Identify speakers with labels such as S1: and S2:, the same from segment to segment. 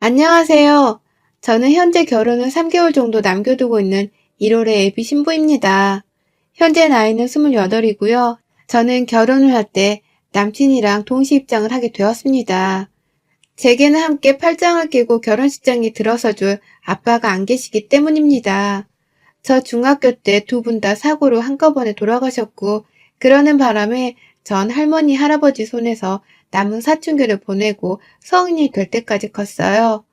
S1: 안녕하세요. 저는 현재 결혼을 3개월 정도 남겨두고 있는 1월의 예비 신부입니다. 현재 나이는 28이고요. 저는 결혼을 할 때 남친이랑 동시 입장을 하게 되었습니다. 제게는 함께 팔짱을 끼고 결혼식장에 들어서 줄 아빠가 안 계시기 때문입니다. 저 중학교 때 두 분 다 사고로 한꺼번에 돌아가셨고, 그러는 바람에 전 할머니, 할아버지 손에서 남은 사춘기를 보내고 성인이 될 때까지 컸어요.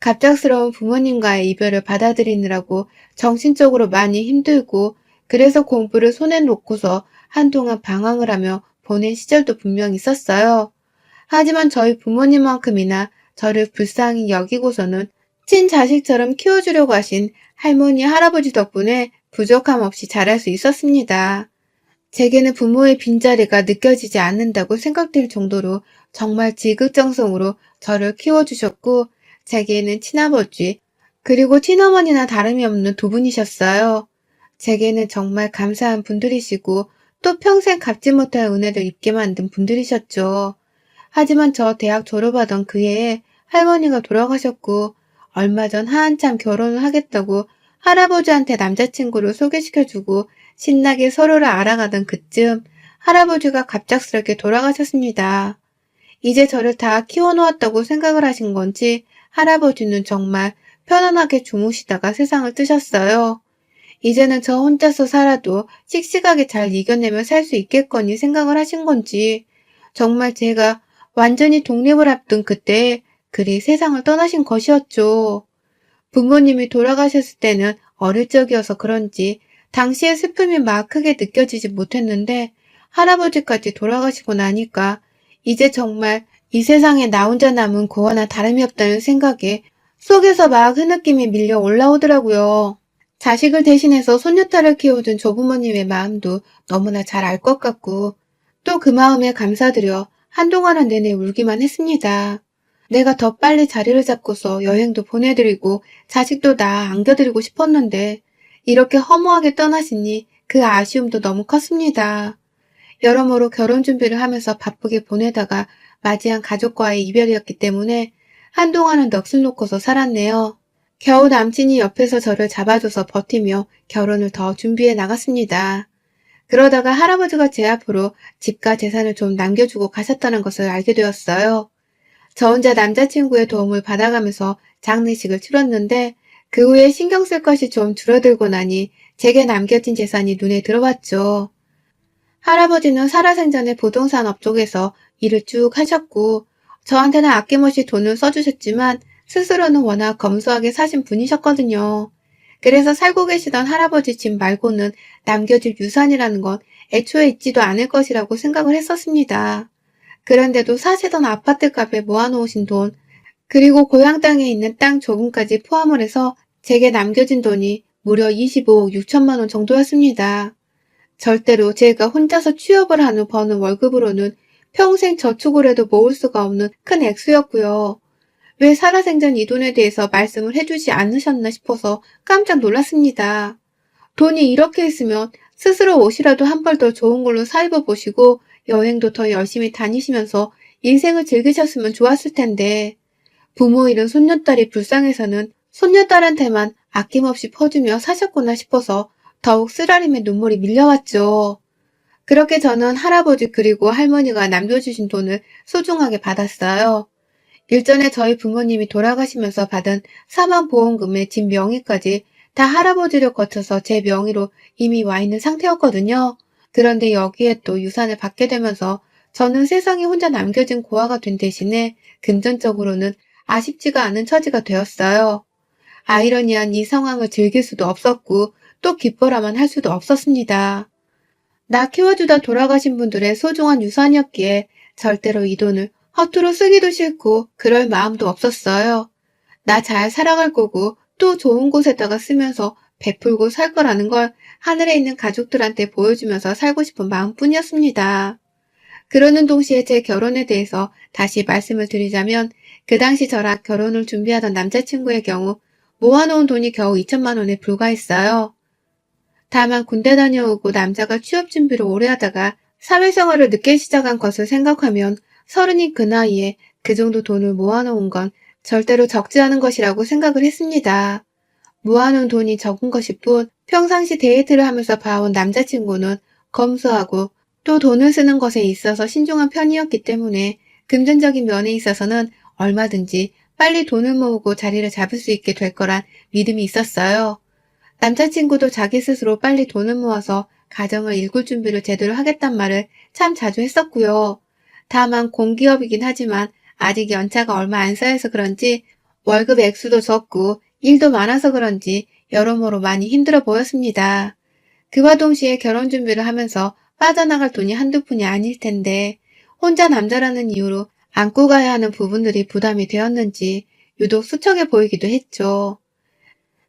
S1: 갑작스러운 부모님과의 이별을 받아들이느라고 정신적으로 많이 힘들고, 그래서 공부를 손에 놓고서 한동안 방황을 하며 보낸 시절도 분명 있었어요. 하지만 저희 부모님만큼이나 저를 불쌍히 여기고서는 친자식처럼 키워주려고 하신 할머니, 할아버지 덕분에 부족함 없이 자랄 수 있었습니다. 제게는 부모의 빈자리가 느껴지지 않는다고 생각될 정도로 정말 지극정성으로 저를 키워주셨고, 제게는 친아버지, 그리고 친어머니나 다름이 없는 두 분이셨어요. 제게는 정말 감사한 분들이시고, 또 평생 갚지 못할 은혜를 입게 만든 분들이셨죠. 하지만 저 대학 졸업하던 그 해에 할머니가 돌아가셨고, 얼마 전 한참 결혼을 하겠다고 할아버지한테 남자친구를 소개시켜주고 신나게 서로를 알아가던 그쯤 할아버지가 갑작스럽게 돌아가셨습니다. 이제 저를 다 키워놓았다고 생각을 하신 건지 할아버지는 정말 편안하게 주무시다가 세상을 뜨셨어요. 이제는 저 혼자서 살아도 씩씩하게 잘 이겨내며 살 수 있겠거니 생각을 하신 건지 정말 제가 완전히 독립을 앞둔 그때에 그리 세상을 떠나신 것이었죠. 부모님이 돌아가셨을 때는 어릴 적이어서 그런지 당시의 슬픔이 막 크게 느껴지지 못했는데 할아버지까지 돌아가시고 나니까 이제 정말 이 세상에 나 혼자 남은 고아나 다름이 없다는 생각에 속에서 막 흐느낌이 밀려 올라오더라고요. 자식을 대신해서 손녀딸을 키워준 조부모님의 마음도 너무나 잘 알 것 같고 또 그 마음에 감사드려 한동안은 내내 울기만 했습니다. 내가 더 빨리 자리를 잡고서 여행도 보내드리고 자식도 나 안겨드리고 싶었는데 이렇게 허무하게 떠나시니 그 아쉬움도 너무 컸습니다. 여러모로 결혼 준비를 하면서 바쁘게 보내다가 맞이한 가족과의 이별이었기 때문에 한동안은 넋을 놓고서 살았네요. 겨우 남친이 옆에서 저를 잡아줘서 버티며 결혼을 더 준비해 나갔습니다. 그러다가 할아버지가 제 앞으로 집과 재산을 좀 남겨주고 가셨다는 것을 알게 되었어요. 저 혼자 남자친구의 도움을 받아가면서 장례식을 치렀는데 그 후에 신경 쓸 것이 좀 줄어들고 나니 제게 남겨진 재산이 눈에 들어왔죠. 할아버지는 살아생전에 부동산 업쪽에서 일을 쭉 하셨고 저한테는 아낌없이 돈을 써주셨지만 스스로는 워낙 검소하게 사신 분이셨거든요. 그래서 살고 계시던 할아버지 집 말고는 남겨질 유산이라는 건 애초에 있지도 않을 것이라고 생각을 했었습니다. 그런데도 사시던 아파트 값에 모아놓으신 돈, 그리고 고향 땅에 있는 땅 조금까지 포함을 해서 제게 남겨진 돈이 무려 25억 6천만 원 정도였습니다. 절대로 제가 혼자서 취업을 한 후 버는 월급으로는 평생 저축을 해도 모을 수가 없는 큰 액수였고요. 왜 살아생전 이 돈에 대해서 말씀을 해주지 않으셨나 싶어서 깜짝 놀랐습니다. 돈이 이렇게 있으면 스스로 옷이라도 한 벌 더 좋은 걸로 사 입어보시고 여행도 더 열심히 다니시면서 인생을 즐기셨으면 좋았을 텐데 부모 잃은 손녀딸이 불쌍해서는 손녀딸한테만 아낌없이 퍼주며 사셨구나 싶어서 더욱 쓰라림의 눈물이 밀려왔죠. 그렇게 저는 할아버지 그리고 할머니가 남겨주신 돈을 소중하게 받았어요. 일전에 저희 부모님이 돌아가시면서 받은 사망보험금의 집 명의까지 다 할아버지를 거쳐서 제 명의로 이미 와 있는 상태였거든요. 그런데 여기에 또 유산을 받게 되면서 저는 세상에 혼자 남겨진 고아가 된 대신에 금전적으로는 아쉽지가 않은 처지가 되었어요. 아이러니한 이 상황을 즐길 수도 없었고 또 기뻐라만 할 수도 없었습니다. 나 키워주다 돌아가신 분들의 소중한 유산이었기에 절대로 이 돈을 허투루 쓰기도 싫고 그럴 마음도 없었어요. 나 잘 살아갈 거고 또 좋은 곳에다가 쓰면서 베풀고 살 거라는 걸 하늘에 있는 가족들한테 보여주면서 살고 싶은 마음뿐이었습니다. 그러는 동시에 제 결혼에 대해서 다시 말씀을 드리자면 그 당시 저랑 결혼을 준비하던 남자친구의 경우 모아놓은 돈이 겨우 2천만 원에 불과했어요. 다만 군대 다녀오고 남자가 취업 준비를 오래 하다가 사회생활을 늦게 시작한 것을 생각하면 서른인 그 나이에 그 정도 돈을 모아놓은 건 절대로 적지 않은 것이라고 생각을 했습니다. 모아놓은 돈이 적은 것일 뿐 평상시 데이트를 하면서 봐온 남자친구는 검소하고 또 돈을 쓰는 것에 있어서 신중한 편이었기 때문에 금전적인 면에 있어서는 얼마든지 빨리 돈을 모으고 자리를 잡을 수 있게 될 거란 믿음이 있었어요. 남자친구도 자기 스스로 빨리 돈을 모아서 가정을 일굴 준비를 제대로 하겠단 말을 참 자주 했었고요. 다만 공기업이긴 하지만 아직 연차가 얼마 안 쌓여서 그런지 월급 액수도 적고 일도 많아서 그런지 여러모로 많이 힘들어 보였습니다. 그와 동시에 결혼 준비를 하면서 빠져나갈 돈이 한두 푼이 아닐 텐데 혼자 남자라는 이유로 안고 가야 하는 부분들이 부담이 되었는지 유독 수척해 보이기도 했죠.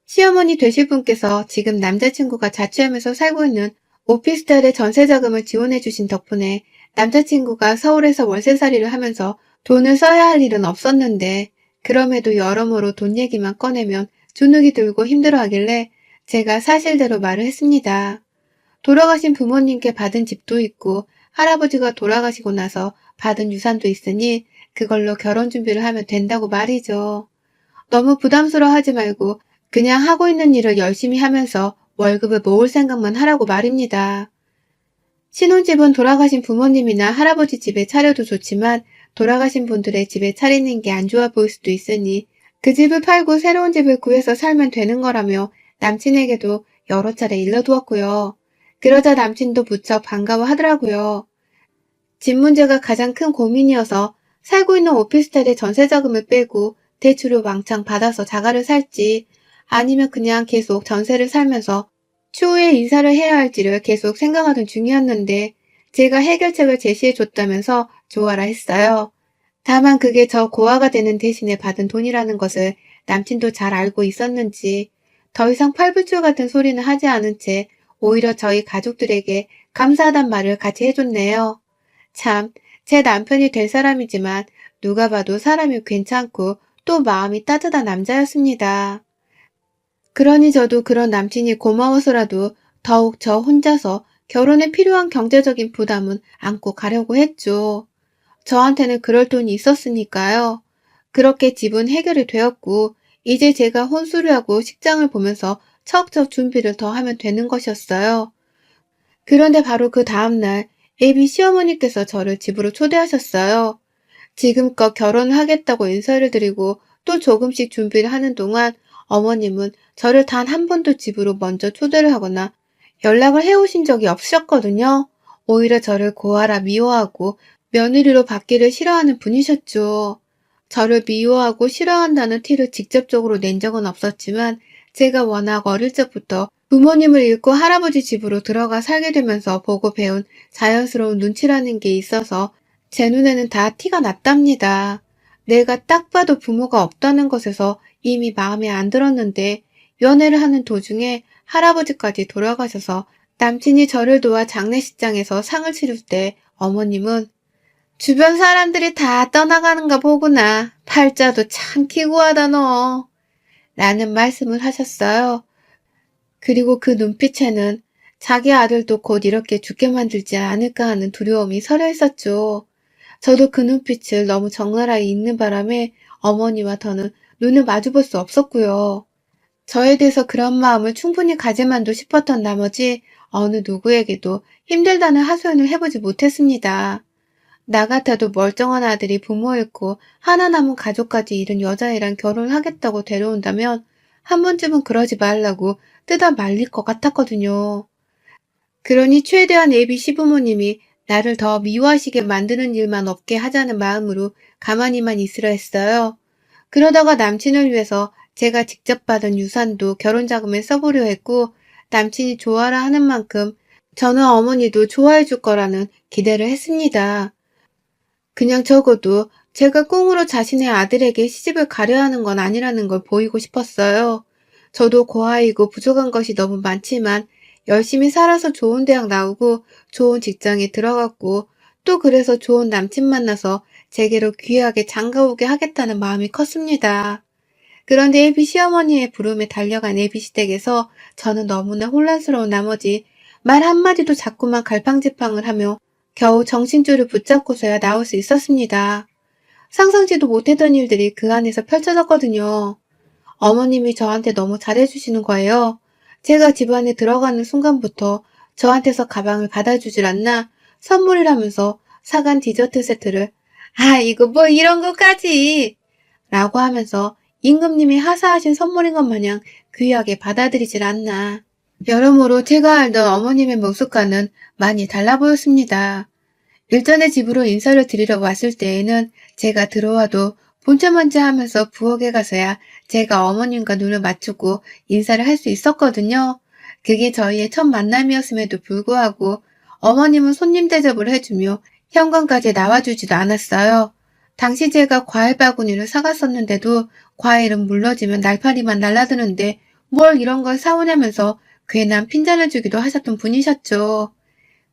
S1: 시어머니 되실 분께서 지금 남자친구가 자취하면서 살고 있는 오피스텔의 전세자금을 지원해 주신 덕분에 남자친구가 서울에서 월세살이를 하면서 돈을 써야 할 일은 없었는데 그럼에도 여러모로 돈 얘기만 꺼내면 주눅이 들고 힘들어하길래 제가 사실대로 말을 했습니다. 돌아가신 부모님께 받은 집도 있고 할아버지가 돌아가시고 나서 받은 유산도 있으니 그걸로 결혼 준비를 하면 된다고 말이죠. 너무 부담스러워하지 말고 그냥 하고 있는 일을 열심히 하면서 월급을 모을 생각만 하라고 말입니다. 신혼집은 돌아가신 부모님이나 할아버지 집에 차려도 좋지만 돌아가신 분들의 집에 차리는 게 안 좋아 보일 수도 있으니 그 집을 팔고 새로운 집을 구해서 살면 되는 거라며 남친에게도 여러 차례 일러두었고요. 그러자 남친도 무척 반가워하더라고요. 집 문제가 가장 큰 고민이어서 살고 있는 오피스텔에 전세자금을 빼고 대출을 왕창 받아서 자가를 살지 아니면 그냥 계속 전세를 살면서 추후에 이사를 해야 할지를 계속 생각하던 중이었는데 제가 해결책을 제시해 줬다면서 좋아라 했어요. 다만 그게 저 고아가 되는 대신에 받은 돈이라는 것을 남친도 잘 알고 있었는지 더 이상 팔불출 같은 소리는 하지 않은 채 오히려 저희 가족들에게 감사하단 말을 같이 해줬네요. 참, 제 남편이 될 사람이지만 누가 봐도 사람이 괜찮고 또 마음이 따뜻한 남자였습니다. 그러니 저도 그런 남친이 고마워서라도 더욱 저 혼자서 결혼에 필요한 경제적인 부담은 안고 가려고 했죠. 저한테는 그럴 돈이 있었으니까요. 그렇게 집은 해결이 되었고 이제 제가 혼수료하고 식장을 보면서 척척 준비를 더 하면 되는 것이었어요. 그런데 바로 그 다음날 예비 시어머니께서 저를 집으로 초대하셨어요. 지금껏 결혼을 하겠다고 인사를 드리고 또 조금씩 준비를 하는 동안 어머님은 저를 단 한 번도 집으로 먼저 초대를 하거나 연락을 해오신 적이 없으셨거든요. 오히려 저를 고아라 미워하고 며느리로 받기를 싫어하는 분이셨죠. 저를 미워하고 싫어한다는 티를 직접적으로 낸 적은 없었지만 제가 워낙 어릴 적부터 부모님을 잃고 할아버지 집으로 들어가 살게 되면서 보고 배운 자연스러운 눈치라는 게 있어서 제 눈에는 다 티가 났답니다. 내가 딱 봐도 부모가 없다는 것에서 이미 마음에 안 들었는데 연애를 하는 도중에 할아버지까지 돌아가셔서 남친이 저를 도와 장례식장에서 상을 치를 때 어머님은 주변 사람들이 다 떠나가는가 보구나. 팔자도 참 기구하다 너. 라는 말씀을 하셨어요. 그리고 그 눈빛에는 자기 아들도 곧 이렇게 죽게 만들지 않을까 하는 두려움이 서려 있었죠. 저도 그 눈빛을 너무 적나라히 읽는 바람에 어머니와 저는 눈을 마주볼 수 없었고요. 저에 대해서 그런 마음을 충분히 가질만도 싶었던 나머지 어느 누구에게도 힘들다는 하소연을 해보지 못했습니다. 나 같아도 멀쩡한 아들이 부모 잃고 하나 남은 가족까지 잃은 여자애랑 결혼을 하겠다고 데려온다면 한 번쯤은 그러지 말라고 뜯어 말릴 것 같았거든요. 그러니 최대한 예비 시부모님이 나를 더 미워하시게 만드는 일만 없게 하자는 마음으로 가만히만 있으려 했어요. 그러다가 남친을 위해서 제가 직접 받은 유산도 결혼자금에 써보려 했고 남친이 좋아라 하는 만큼 저는 어머니도 좋아해 줄 거라는 기대를 했습니다. 그냥 적어도 제가 꽁으로 자신의 아들에게 시집을 가려 하는 건 아니라는 걸 보이고 싶었어요. 저도 고아이고 부족한 것이 너무 많지만 열심히 살아서 좋은 대학 나오고 좋은 직장에 들어갔고 또 그래서 좋은 남친 만나서 제게로 귀하게 장가오게 하겠다는 마음이 컸습니다. 그런데 예비 시어머니의 부름에 달려간 예비 시댁에서 저는 너무나 혼란스러운 나머지 말 한마디도 자꾸만 갈팡질팡을 하며 겨우 정신줄을 붙잡고서야 나올 수 있었습니다. 상상지도 못했던 일들이 그 안에서 펼쳐졌거든요. 어머님이 저한테 너무 잘해주시는 거예요. 제가 집 안에 들어가는 순간부터 저한테서 가방을 받아주질 않나 선물이라면서 사간 디저트 세트를 아, 이거 뭐 이런 것까지 라고 하면서 임금님이 하사하신 선물인 것 마냥 귀하게 받아들이질 않나. 여러모로 제가 알던 어머님의 모습과는 많이 달라 보였습니다. 일전에 집으로 인사를 드리러 왔을 때에는 제가 들어와도 본체먼지 하면서 부엌에 가서야 제가 어머님과 눈을 맞추고 인사를 할 수 있었거든요. 그게 저희의 첫 만남이었음에도 불구하고 어머님은 손님 대접을 해주며 현관까지 나와주지도 않았어요. 당시 제가 과일 바구니를 사갔었는데도 과일은 물러지면 날파리만 날라드는데 뭘 이런 걸 사오냐면서 괜한 핀잔을 주기도 하셨던 분이셨죠.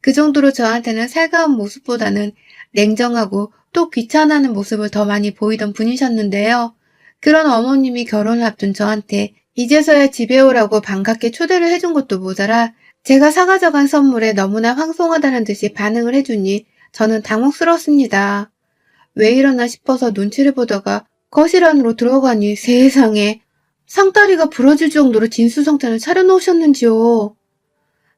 S1: 그 정도로 저한테는 살가운 모습보다는 냉정하고 또 귀찮아하는 모습을 더 많이 보이던 분이셨는데요. 그런 어머님이 결혼을 앞둔 저한테 이제서야 집에 오라고 반갑게 초대를 해준 것도 모자라 제가 사가져간 선물에 너무나 황송하다는 듯이 반응을 해주니 저는 당혹스러웠습니다. 왜 이러나 싶어서 눈치를 보다가 거실 안으로 들어가니 세상에 상다리가 부러질 정도로 진수성찬을 차려놓으셨는지요.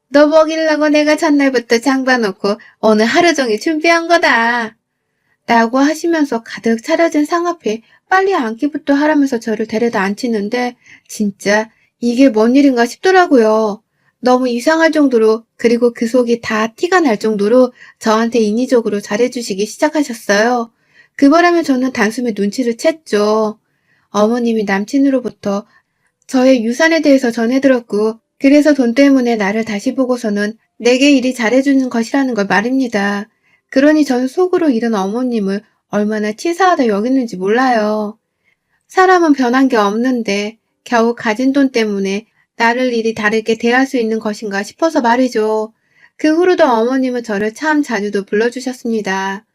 S1: 너 먹이려고 내가 전날부터 장봐놓고 오늘 하루 종일 준비한 거다. 라고 하시면서 가득 차려진 상 앞에 빨리 앉기부터 하라면서 저를 데려다 앉히는데 진짜 이게 뭔 일인가 싶더라고요. 너무 이상할 정도로 그리고 그 속이 다 티가 날 정도로 저한테 인위적으로 잘해주시기 시작하셨어요. 그 바람에 저는 단숨에 눈치를 챘죠. 어머님이 남친으로부터 저의 유산에 대해서 전해들었고 그래서 돈 때문에 나를 다시 보고서는 내게 이리 잘해주는 것이라는 걸 말입니다. 그러니 전 속으로 이런 어머님을 얼마나 치사하다 여겼는지 몰라요. 사람은 변한 게 없는데 겨우 가진 돈 때문에 나를 이리 다르게 대할 수 있는 것인가 싶어서 말이죠. 그 후로도 어머님은 저를 참 자주도 불러주셨습니다.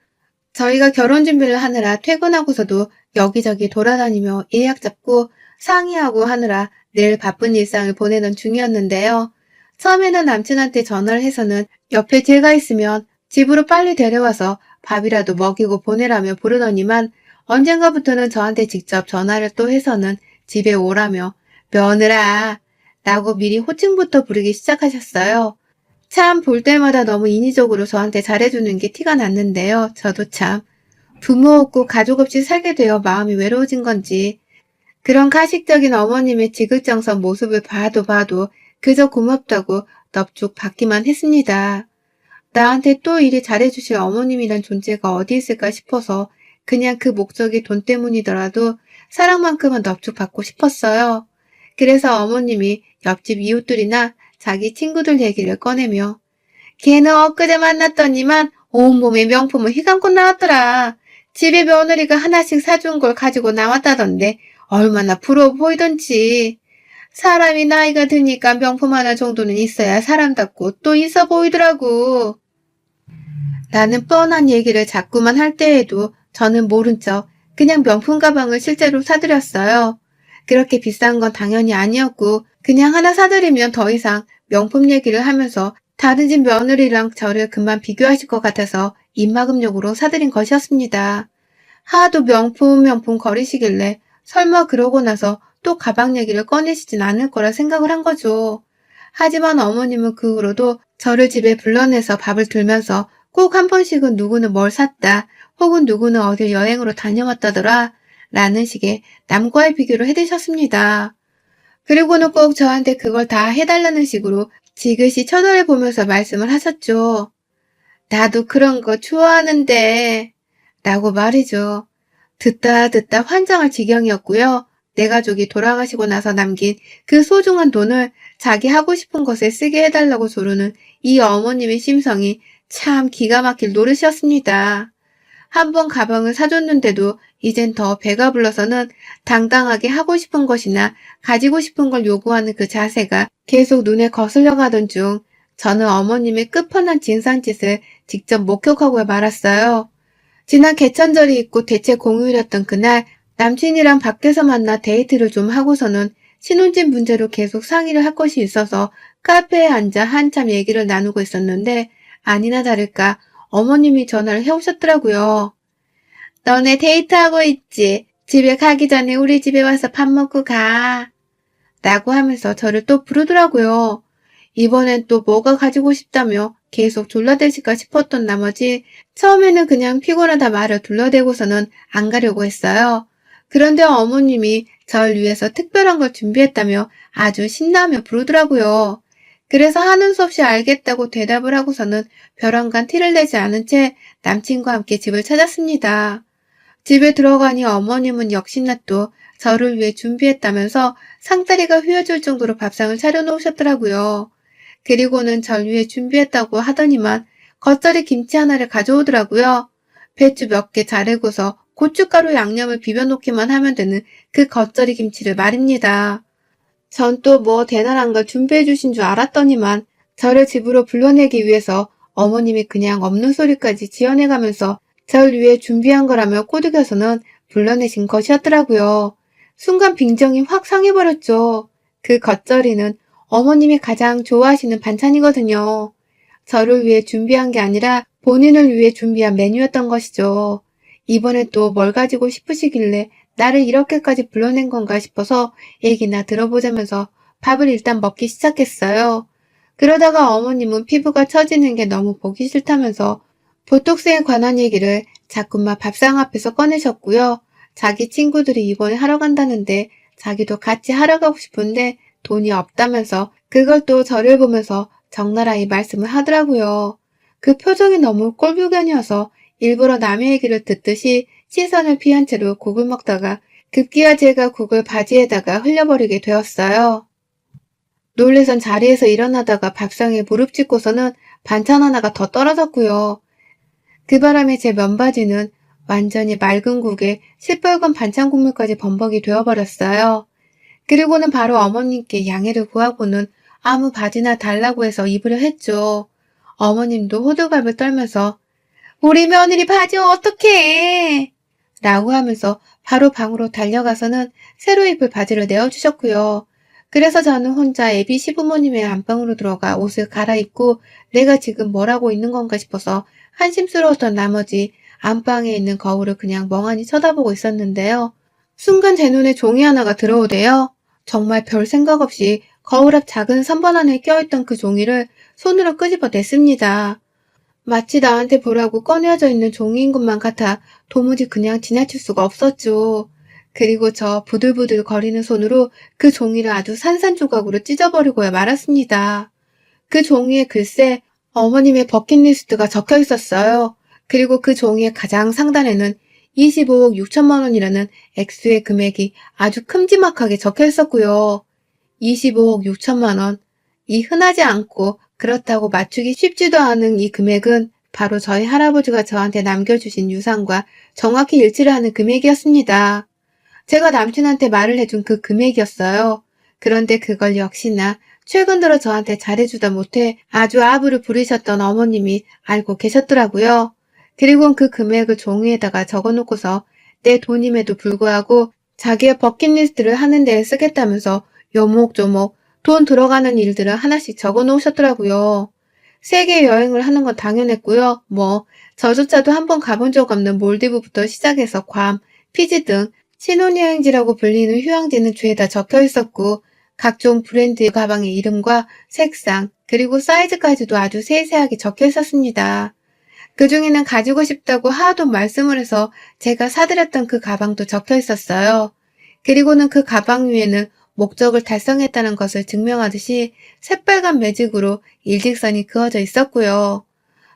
S1: 저희가 결혼 준비를 하느라 퇴근하고서도 여기저기 돌아다니며 예약 잡고 상의하고 하느라 늘 바쁜 일상을 보내던 중이었는데요. 처음에는 남친한테 전화를 해서는 옆에 제가 있으면 집으로 빨리 데려와서 밥이라도 먹이고 보내라며 부르더니만 언젠가부터는 저한테 직접 전화를 또 해서는 집에 오라며 며느라 라고 미리 호칭부터 부르기 시작하셨어요. 참 볼 때마다 너무 인위적으로 저한테 잘해주는 게 티가 났는데요. 저도 참 부모 없고 가족 없이 살게 되어 마음이 외로워진 건지 그런 가식적인 어머님의 지극정성 모습을 봐도 그저 고맙다고 넙죽 받기만 했습니다. 나한테 또 이리 잘해주실 어머님이란 존재가 어디 있을까 싶어서 그냥 그 목적이 돈 때문이더라도 사랑만큼은 넙죽 받고 싶었어요. 그래서 어머님이 옆집 이웃들이나 자기 친구들 얘기를 꺼내며 걔는 엊그제 만났더니만 온몸에 명품을 휘감고 나왔더라. 집에 며느리가 하나씩 사준 걸 가지고 나왔다던데 얼마나 부러워 보이던지. 사람이 나이가 드니까 명품 하나 정도는 있어야 사람답고 또 있어 보이더라고. 나는 뻔한 얘기를 자꾸만 할 때에도 저는 모른 척 그냥 명품 가방을 실제로 사드렸어요. 그렇게 비싼 건 당연히 아니었고 그냥 하나 사드리면 더 이상 명품 얘기를 하면서 다른 집 며느리랑 저를 금방 비교하실 것 같아서 입막음용으로 사드린 것이었습니다. 하도 명품 거리시길래 설마 그러고 나서 또 가방 얘기를 꺼내시진 않을 거라 생각을 한 거죠. 하지만 어머님은 그 후로도 저를 집에 불러내서 밥을 들면서 꼭 한 번씩은 누구는 뭘 샀다 혹은 누구는 어딜 여행으로 다녀왔다더라 라는 식의 남과의 비교를 해드셨습니다. 그리고는 꼭 저한테 그걸 다 해달라는 식으로 지그시 쳐다보면서 말씀을 하셨죠. 나도 그런 거 좋아하는데 라고 말이죠. 듣다 환장할 지경이었고요. 내 가족이 돌아가시고 나서 남긴 그 소중한 돈을 자기 하고 싶은 것에 쓰게 해달라고 조르는 이 어머님의 심성이 참 기가 막힐 노릇이었습니다. 한 번 가방을 사줬는데도 이젠 더 배가 불러서는 당당하게 하고 싶은 것이나 가지고 싶은 걸 요구하는 그 자세가 계속 눈에 거슬려 가던 중 저는 어머님의 끝판왕 진상짓을 직접 목격하고 말았어요. 지난 개천절이 있고 대체 공휴일이었던 그날 남친이랑 밖에서 만나 데이트를 좀 하고서는 신혼집 문제로 계속 상의를 할 것이 있어서 카페에 앉아 한참 얘기를 나누고 있었는데 아니나 다를까 어머님이 전화를 해오셨더라고요. 너네 데이트하고 있지? 집에 가기 전에 우리 집에 와서 밥 먹고 가. 라고 하면서 저를 또 부르더라고요. 이번엔 또 뭐가 가지고 싶다며 계속 졸라대실까 싶었던 나머지 처음에는 그냥 피곤하다 말을 둘러대고서는 안 가려고 했어요. 그런데 어머님이 절 위해서 특별한 걸 준비했다며 아주 신나며 부르더라고요. 그래서 하는 수 없이 알겠다고 대답을 하고서는 벼랑간 티를 내지 않은 채 남친과 함께 집을 찾았습니다. 집에 들어가니 어머님은 역시나 또 저를 위해 준비했다면서 상다리가 휘어질 정도로 밥상을 차려놓으셨더라고요. 그리고는 절 위해 준비했다고 하더니만 겉절이 김치 하나를 가져오더라고요. 배추 몇 개 자르고서 고춧가루 양념을 비벼놓기만 하면 되는 그 겉절이 김치를 말입니다. 전 또 뭐 대단한 걸 준비해 주신 줄 알았더니만 저를 집으로 불러내기 위해서 어머님이 그냥 없는 소리까지 지어내가면서 절 위해 준비한 거라며 꼬드겨서는 불러내신 것이었더라고요. 순간 빈정이 확 상해버렸죠. 그 겉절이는 어머님이 가장 좋아하시는 반찬이거든요. 저를 위해 준비한 게 아니라 본인을 위해 준비한 메뉴였던 것이죠. 이번에 또 뭘 가지고 싶으시길래 나를 이렇게까지 불러낸 건가 싶어서 얘기나 들어보자면서 밥을 일단 먹기 시작했어요. 그러다가 어머님은 피부가 처지는 게 너무 보기 싫다면서 보톡스에 관한 얘기를 자꾸만 밥상 앞에서 꺼내셨고요. 자기 친구들이 이번에 하러 간다는데 자기도 같이 하러 가고 싶은데 돈이 없다면서 그걸 또 저를 보면서 적나라히 말씀을 하더라고요. 그 표정이 너무 꼴불견이어서 일부러 남의 얘기를 듣듯이 시선을 피한 채로 국을 먹다가 급기야 제가 국을 바지에다가 흘려버리게 되었어요. 놀래선 자리에서 일어나다가 밥상에 무릎 짚고서는 반찬 하나가 더 떨어졌고요. 그 바람에 제 면바지는 완전히 맑은 국에 시뻘건 반찬 국물까지 범벅이 되어버렸어요. 그리고는 바로 어머님께 양해를 구하고는 아무 바지나 달라고 해서 입으려 했죠. 어머님도 호들갑을 떨면서 우리 며느리 바지 어떡해! 라고 하면서 바로 방으로 달려가서는 새로 입을 바지를 내어주셨고요. 그래서 저는 혼자 애비 시부모님의 안방으로 들어가 옷을 갈아입고 내가 지금 뭘 하고 있는 건가 싶어서 한심스러웠던 나머지 안방에 있는 거울을 그냥 멍하니 쳐다보고 있었는데요. 순간 제 눈에 종이 하나가 들어오대요. 정말 별 생각 없이 거울 앞 작은 선반 안에 껴있던 그 종이를 손으로 끄집어 냈습니다. 마치 나한테 보라고 꺼내어져 있는 종이인 것만 같아 도무지 그냥 지나칠 수가 없었죠. 그리고 저 부들부들 거리는 손으로 그 종이를 아주 산산조각으로 찢어버리고야 말았습니다. 그 종이에 글쎄 어머님의 버킷리스트가 적혀 있었어요. 그리고 그 종이의 가장 상단에는 25억 6천만 원이라는 액수의 금액이 아주 큼지막하게 적혀 있었고요. 25억 6천만 원. 이 흔하지 않고 그렇다고 맞추기 쉽지도 않은 이 금액은 바로 저희 할아버지가 저한테 남겨주신 유산과 정확히 일치를 하는 금액이었습니다. 제가 남친한테 말을 해준 그 금액이었어요. 그런데 그걸 역시나 최근 들어 저한테 잘해주다 못해 아주 아부를 부리셨던 어머님이 알고 계셨더라고요. 그리고 그 금액을 종이에다가 적어놓고서 내 돈임에도 불구하고 자기의 버킷리스트를 하는 데에 쓰겠다면서 요목조목 돈 들어가는 일들을 하나씩 적어놓으셨더라고요. 세계 여행을 하는 건 당연했고요. 저조차도 한번 가본 적 없는 몰디브부터 시작해서 괌, 피지 등 신혼여행지라고 불리는 휴양지는 죄다 적혀 있었고 각종 브랜드 가방의 이름과 색상 그리고 사이즈까지도 아주 세세하게 적혀 있었습니다. 그중에는 가지고 싶다고 하도 말씀을 해서 제가 사드렸던 그 가방도 적혀 있었어요. 그리고는 그 가방 위에는 목적을 달성했다는 것을 증명하듯이 새빨간 매직으로 일직선이 그어져 있었고요.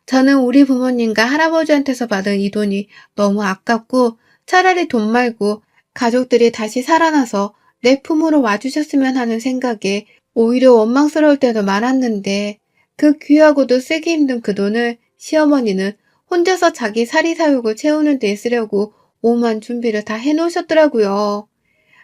S1: 저는 우리 부모님과 할아버지한테서 받은 이 돈이 너무 아깝고 차라리 돈 말고 가족들이 다시 살아나서 내 품으로 와주셨으면 하는 생각에 오히려 원망스러울 때도 많았는데 그 귀하고도 쓰기 힘든 그 돈을 시어머니는 혼자서 자기 사리사욕을 채우는 데 쓰려고 오만 준비를 다 해놓으셨더라고요.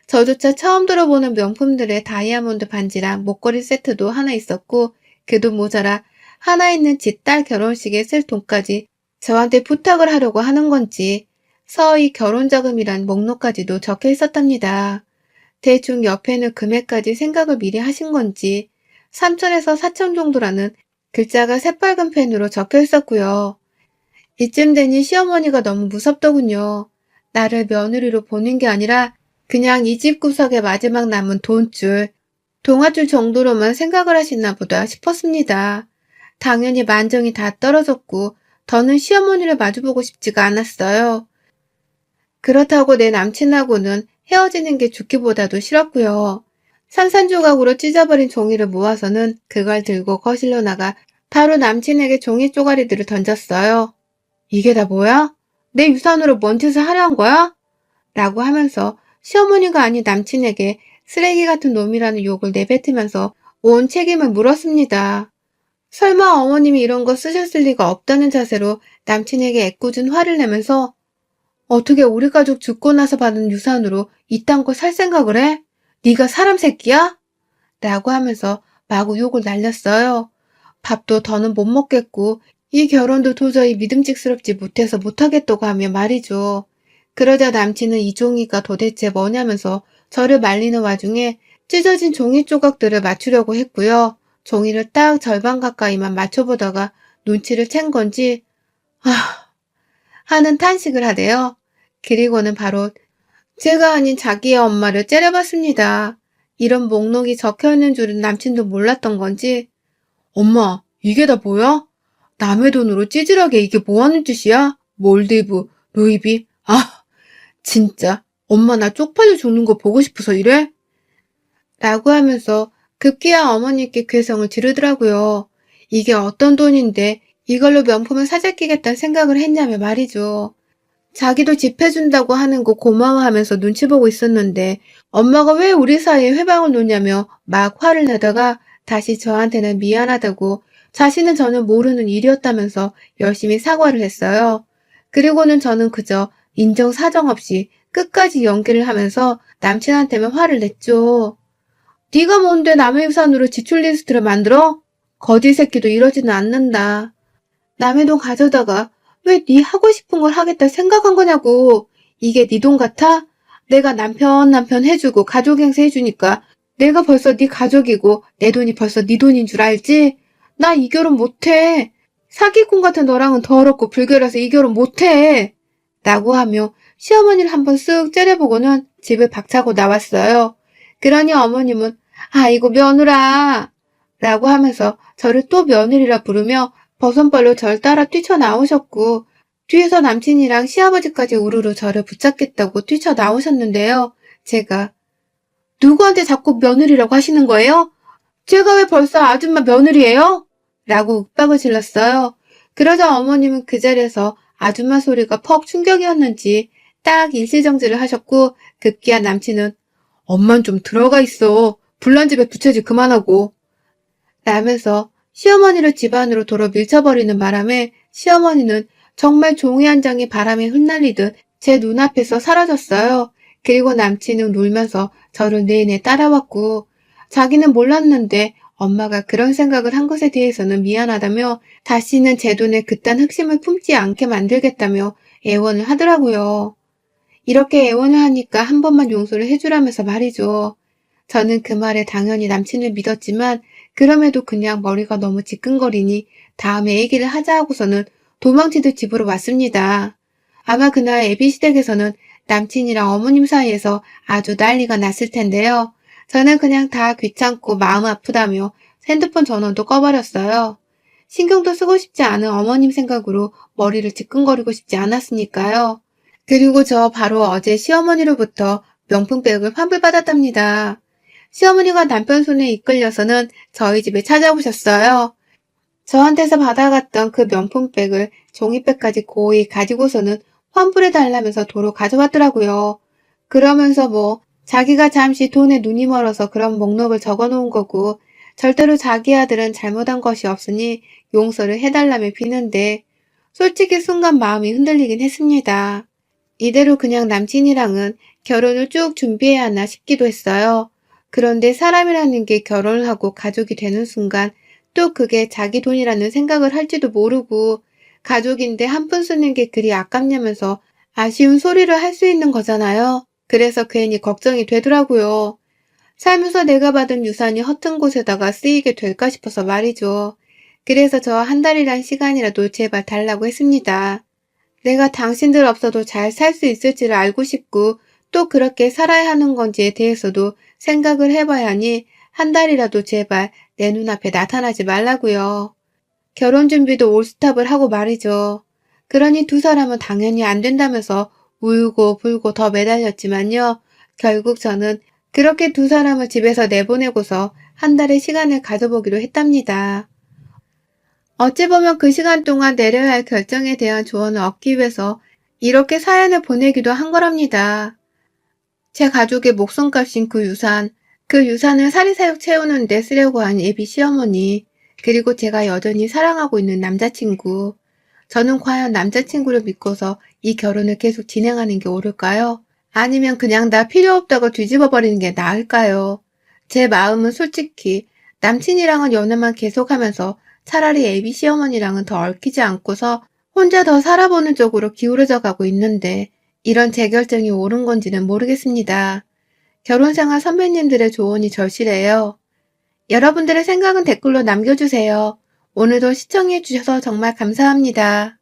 S1: 저조차 처음 들어보는 명품들의 다이아몬드 반지랑 목걸이 세트도 하나 있었고 그도 모자라 하나 있는 지 딸 결혼식에 쓸 돈까지 저한테 부탁을 하려고 하는 건지 서희 결혼자금이란 목록까지도 적혀 있었답니다. 대충 옆에는 금액까지 생각을 미리 하신 건지 3천에서 4천 정도라는 글자가 새빨간 펜으로 적혀 있었고요. 이쯤 되니 시어머니가 너무 무섭더군요. 나를 며느리로 보는 게 아니라 그냥 이 집 구석에 마지막 남은 돈줄, 동아줄 정도로만 생각을 하시나 보다 싶었습니다. 당연히 만정이 다 떨어졌고 더는 시어머니를 마주보고 싶지가 않았어요. 그렇다고 내 남친하고는 헤어지는 게 죽기보다도 싫었고요. 산산조각으로 찢어버린 종이를 모아서는 그걸 들고 거실로 나가 바로 남친에게 종이 쪼가리들을 던졌어요. 이게 다 뭐야? 내 유산으로 뭔 짓을 하려는 거야? 라고 하면서 시어머니가 아닌 남친에게 쓰레기 같은 놈이라는 욕을 내뱉으면서 온 책임을 물었습니다. 설마 어머님이 이런 거 쓰셨을 리가 없다는 자세로 남친에게 애꿎은 화를 내면서 어떻게 우리 가족 죽고 나서 받은 유산으로 이딴 거 살 생각을 해? 네가 사람 새끼야? 라고 하면서 마구 욕을 날렸어요. 밥도 더는 못 먹겠고 이 결혼도 도저히 믿음직스럽지 못해서 못하겠다고 하며 말이죠. 그러자 남친은 이 종이가 도대체 뭐냐면서 저를 말리는 와중에 찢어진 종이 조각들을 맞추려고 했고요. 종이를 딱 절반 가까이만 맞춰보다가 눈치를 챈 건지 하는 탄식을 하대요. 그리고는 바로 제가 아닌 자기의 엄마를 째려봤습니다. 이런 목록이 적혀있는 줄은 남친도 몰랐던 건지 엄마, 이게 다 뭐야? 남의 돈으로 찌질하게 이게 뭐하는 짓이야? 몰디브, 루이비, 진짜 엄마 나 쪽팔려 죽는 거 보고 싶어서 이래? 라고 하면서 급기야 어머니께 괴성을 지르더라고요. 이게 어떤 돈인데 이걸로 명품을 사재끼겠다는 생각을 했냐며 말이죠. 자기도 집 해준다고 하는 거 고마워하면서 눈치 보고 있었는데 엄마가 왜 우리 사이에 회방을 놓냐며 막 화를 내다가 다시 저한테는 미안하다고 자신은 전혀 모르는 일이었다면서 열심히 사과를 했어요. 그리고는 저는 그저 인정사정 없이 끝까지 연기를 하면서 남친한테만 화를 냈죠. 네가 뭔데 남의 유산으로 지출 리스트를 만들어? 거지 새끼도 이러지는 않는다. 남의 돈 가져다가 왜 네 하고 싶은 걸 하겠다 생각한 거냐고. 이게 네 돈 같아? 내가 남편 해주고 가족 행세 해주니까 내가 벌써 네 가족이고 내 돈이 벌써 네 돈인 줄 알지? 나 이 결혼 못해. 사기꾼 같은 너랑은 더럽고 불결해서 이 결혼 못해. 라고 하며 시어머니를 한번 쓱 째려보고는 집을 박차고 나왔어요. 그러니 어머님은 아이고 며느라 라고 하면서 저를 또 며느리라 부르며 버선발로 절 따라 뛰쳐나오셨고 뒤에서 남친이랑 시아버지까지 우르르 저를 붙잡겠다고 뛰쳐나오셨는데요. 제가 누구한테 자꾸 며느리라고 하시는 거예요? 제가 왜 벌써 아줌마 며느리예요? 라고 윽박을 질렀어요. 그러자 어머님은 그 자리에서 아줌마 소리가 퍽 충격이었는지 딱 일시정지를 하셨고 급기야 남친은 엄만 좀 들어가 있어. 불난 집에 부채질 그만하고 라면서 시어머니를 집 안으로 도로 밀쳐버리는 바람에 시어머니는 정말 종이 한 장이 바람에 흩날리듯 제 눈앞에서 사라졌어요. 그리고 남친은 울면서 저를 내내 따라왔고 자기는 몰랐는데 엄마가 그런 생각을 한 것에 대해서는 미안하다며 다시는 제 돈에 그딴 흑심을 품지 않게 만들겠다며 애원을 하더라고요. 이렇게 애원을 하니까 한 번만 용서를 해주라면서 말이죠. 저는 그 말에 당연히 남친을 믿었지만 그럼에도 그냥 머리가 너무 지끈거리니 다음에 얘기를 하자 하고서는 도망치듯 집으로 왔습니다. 아마 그날 애비시댁에서는 남친이랑 어머님 사이에서 아주 난리가 났을 텐데요. 저는 그냥 다 귀찮고 마음 아프다며 핸드폰 전원도 꺼버렸어요. 신경도 쓰고 싶지 않은 어머님 생각으로 머리를 지끈거리고 싶지 않았으니까요. 그리고 저 바로 어제 시어머니로부터 명품백을 환불받았답니다. 시어머니가 남편 손에 이끌려서는 저희 집에 찾아오셨어요. 저한테서 받아갔던 그 명품백을 종이백까지 고이 가지고서는 환불해달라면서 도로 가져왔더라고요. 그러면서 자기가 잠시 돈에 눈이 멀어서 그런 목록을 적어놓은 거고 절대로 자기 아들은 잘못한 것이 없으니 용서를 해달라며 비는데 솔직히 순간 마음이 흔들리긴 했습니다. 이대로 그냥 남친이랑은 결혼을 쭉 준비해야 하나 싶기도 했어요. 그런데 사람이라는 게 결혼을 하고 가족이 되는 순간 또 그게 자기 돈이라는 생각을 할지도 모르고 가족인데 한 푼 쓰는 게 그리 아깝냐면서 아쉬운 소리를 할 수 있는 거잖아요. 그래서 괜히 걱정이 되더라고요. 살면서 내가 받은 유산이 허튼 곳에다가 쓰이게 될까 싶어서 말이죠. 그래서 저 한 달이란 시간이라도 제발 달라고 했습니다. 내가 당신들 없어도 잘 살 수 있을지를 알고 싶고 또 그렇게 살아야 하는 건지에 대해서도 생각을 해봐야 하니 한 달이라도 제발 내 눈앞에 나타나지 말라고요. 결혼 준비도 올스탑을 하고 말이죠. 그러니 두 사람은 당연히 안 된다면서 울고 불고 더 매달렸지만요. 결국 저는 그렇게 두 사람을 집에서 내보내고서 한 달의 시간을 가져보기로 했답니다. 어찌 보면 그 시간 동안 내려야 할 결정에 대한 조언을 얻기 위해서 이렇게 사연을 보내기도 한 거랍니다. 제 가족의 목숨값인 그 유산을 사리사욕 채우는 데 쓰려고 한 예비 시어머니, 그리고 제가 여전히 사랑하고 있는 남자친구. 저는 과연 남자친구를 믿고서 이 결혼을 계속 진행하는 게 옳을까요? 아니면 그냥 다 필요 없다고 뒤집어 버리는 게 나을까요? 제 마음은 솔직히 남친이랑은 연애만 계속하면서 차라리 예비 시어머니랑은 더 얽히지 않고서 혼자 더 살아보는 쪽으로 기울어져 가고 있는데 이런 제 결정이 옳은 건지는 모르겠습니다. 결혼생활 선배님들의 조언이 절실해요. 여러분들의 생각은 댓글로 남겨주세요. 오늘도 시청해주셔서 정말 감사합니다.